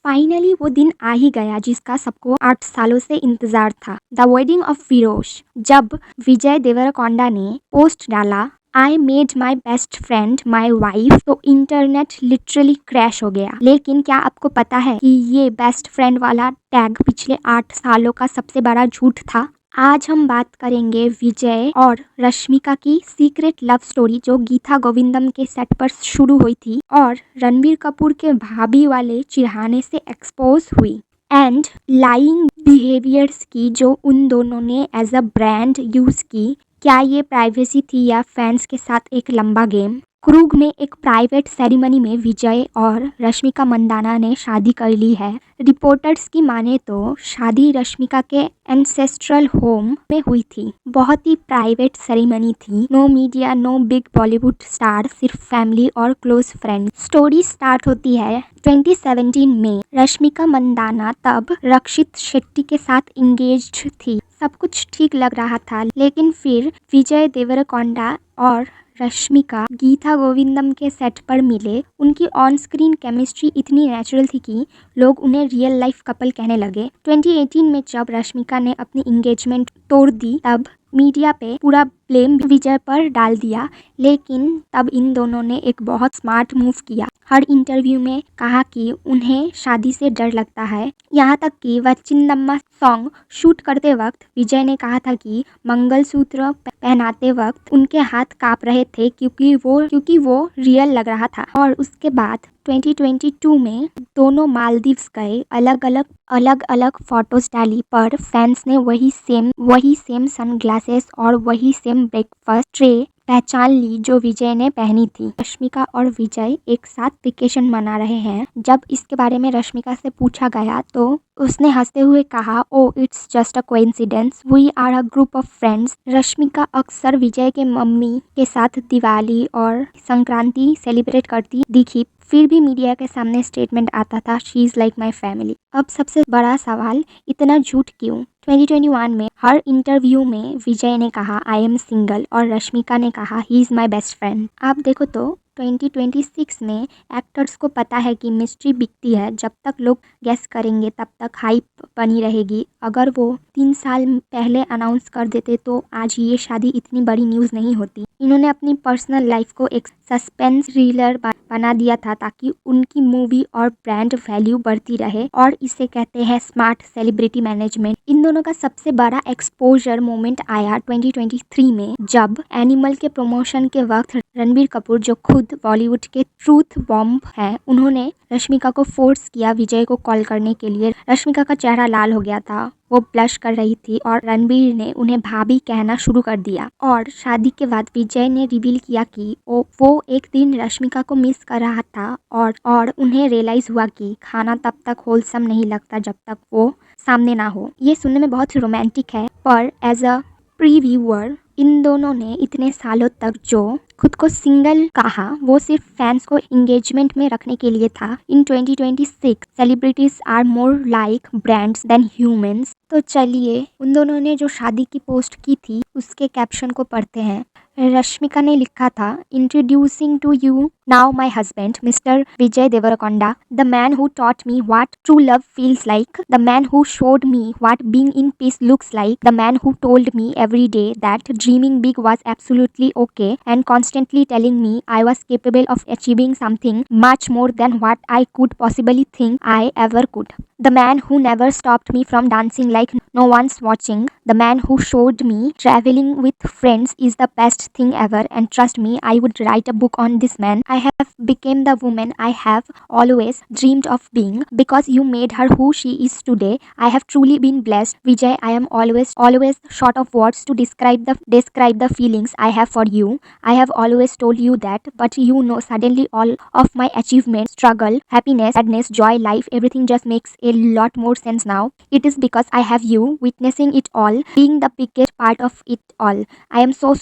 Finally वो दिन आ ही गया जिसका सबको 8 सालों से इंतजार था। The wedding of Firoz. जब विजय देवरकोंडा ने पोस्ट डाला I made my best friend my wife, तो इंटरनेट लिटरली क्रैश हो गया। लेकिन क्या आपको पता है कि ये बेस्ट फ्रेंड वाला टैग पिछले 8 सालों का सबसे बड़ा झूठ था। आज हम बात करेंगे विजय और रश्मिका की सीक्रेट लव स्टोरी जो गीता गोविंदम के सेट पर शुरू हुई थी और रणबीर कपूर के भाभी वाले चिढ़ाने से एक्सपोज हुई, एंड लाइंग बिहेवियर्स की जो उन दोनों ने एज अ ब्रांड यूज की। क्या ये प्राइवेसी थी या फैंस के साथ एक लंबा गेम? क्रूग में एक प्राइवेट सेरेमनी में विजय और रश्मिका मंदाना ने शादी कर ली है। रिपोर्टर्स की माने तो शादी रश्मिका के एंसेस्ट्रल होम में हुई थी। बहुत ही प्राइवेट सेरेमनी थी। No media, no big Bollywood star, सिर्फ फैमिली और क्लोज फ्रेंड। स्टोरी स्टार्ट होती है 2017 में। रश्मिका मंदाना तब रक्षित शेट्टी के साथ इंगेज्ड थी। सब कुछ ठीक लग रहा था, लेकिन फिर विजय देवरकोंडा और रश्मिका गीता गोविंदम के सेट पर मिले। उनकी ऑन स्क्रीन केमिस्ट्री इतनी नेचुरल थी कि लोग उन्हें रियल लाइफ कपल कहने लगे। 2018 में जब रश्मिका ने अपनी इंगेजमेंट तोड़ दी तब मीडिया पे पूरा ब्लेम विजय पर डाल दिया, लेकिन तब इन दोनों ने एक बहुत स्मार्ट मूव किया। हर इंटरव्यू में कहा कि उन्हें शादी से डर लगता है। यहाँ तक कि वह चिन्नम्मा सॉन्ग शूट करते वक्त विजय ने कहा था कि मंगलसूत्र पहनाते वक्त उनके हाथ कांप रहे थे क्योंकि वो रियल लग रहा था। और उसके बाद 2022 में दोनों मालदीव्स गए। अलग अलग फोटोज डाली पर फैंस ने वही सेम सनग्लासेस और वही सेम ब्रेकफास्ट ट्रे पहचान ली जो विजय ने पहनी थी। रश्मिका और विजय एक साथ वेकेशन मना रहे हैं। जब इसके बारे में रश्मिका से पूछा गया तो उसने हंसते हुए कहा, oh it's just a coincidence, we are a group of friends. Rashmika अक्सर विजय के मम्मी के साथ दिवाली और संक्रांति सेलिब्रेट करती दिखी, फिर भी मीडिया के सामने स्टेटमेंट आता था she is like my family. अब सबसे बड़ा सवाल, इतना झूठ क्यों? 2021 में हर इंटरव्यू में विजय ने कहा आई एम सिंगल और रश्मिका ने कहा he is my best friend. आप देखो तो 2026 में एक्टर्स को पता है कि मिस्ट्री बिकती है। जब तक लोग गेस करेंगे तब तक हाइप बनी रहेगी। अगर वो 3 साल पहले अनाउंस कर देते तो आज ये शादी इतनी बड़ी न्यूज़ नहीं होती। इन्होंने अपनी पर्सनल लाइफ को एक सस्पेंस थ्रिलर बना दिया था ताकि उनकी मूवी और ब्रांड वैल्यू बढ़ती रहे, और इसे कहते हैं स्मार्ट सेलिब्रिटी मैनेजमेंट। इन दोनों का सबसे बड़ा एक्सपोजर मोमेंट आया 2023 में जब एनिमल के प्रमोशन के वक्त रणबीर कपूर जो खुद बॉलीवुड के ट्रूथ बॉम्ब हैं, उन्होंने रश्मिका को फोर्स किया विजय को कॉल करने के लिए। रश्मिका का चेहरा लाल हो गया था, वो ब्लश कर रही थी और रणबीर ने उन्हें भाभी कहना शुरू कर दिया। और शादी के बाद विजय ने रिवील किया कि वो एक दिन रश्मिका को मिस कर रहा था और उन्हें रियलाइज हुआ कि खाना तब तक होलसम नहीं लगता जब तक वो सामने ना हो। ये सुनने में बहुत रोमांटिक है, पर एज अ प्रीव्यूअर इन दोनों ने इतने सालों तक जो खुद को सिंगल कहा वो सिर्फ फैंस को एंगेजमेंट में रखने के लिए था। In 2026 celebrities are more like brands than humans. तो चलिए उन दोनों ने जो शादी की पोस्ट की थी उसके कैप्शन को पढ़ते हैं। रश्मिका ने लिखा था, introducing to you now my husband mister Vijay Deverakonda, the man who taught me what true love feels like, the man who showed me what being in peace looks like, the man who told me every day that dreaming big was absolutely okay and constantly telling me I was capable of achieving something much more than what I could possibly think I ever could. The man who never stopped me from dancing like no one's watching. The man who showed me traveling with friends is the best thing ever, and trust me, I would write a book on this man. I have become the woman I have always dreamed of being because you made her who she is today. I have truly been blessed. Vijay, I am always short of words to describe the feelings I have for you. I have always told you that, but you know suddenly all of my achievements, struggle, happiness, sadness, joy, life, everything just makes a lot more sense now. It is because I have you witnessing it all, being the biggest part of it all. I am so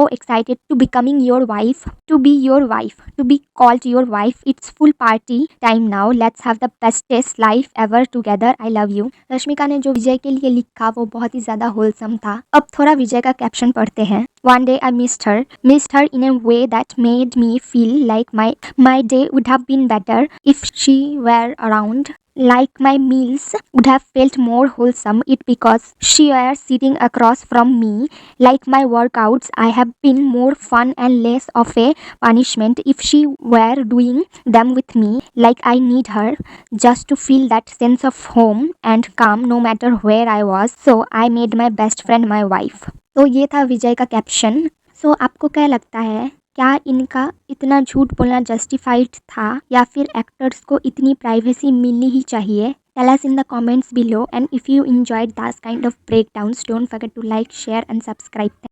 excited to becoming your wife, to be your wife, to be called your wife. It's full party time now. Let's have the bestest life ever together. I love you. Rashmika ने जो विजय के लिए लिखा वो बहुत ही ज्यादा wholesome था। अब थोड़ा विजय का कैप्शन पढ़ते हैं। One day I missed her in a way that made me feel like my day would have been better if she were around. Like my meals would have felt more wholesome it because she were sitting across from me. Like my workouts I have been more fun and less of a punishment if she were doing them with me. Like I need her just to feel that sense of home and calm no matter where I was. So I made my best friend my wife. तो ये था विजय का caption. सो आपको क्या लगता है, क्या इनका इतना झूठ बोलना जस्टिफाइड था या फिर एक्टर्स को इतनी प्राइवेसी मिलनी ही चाहिए? Tell us in the comments below, and if you enjoyed this kind of breakdowns, don't forget to like, share and subscribe.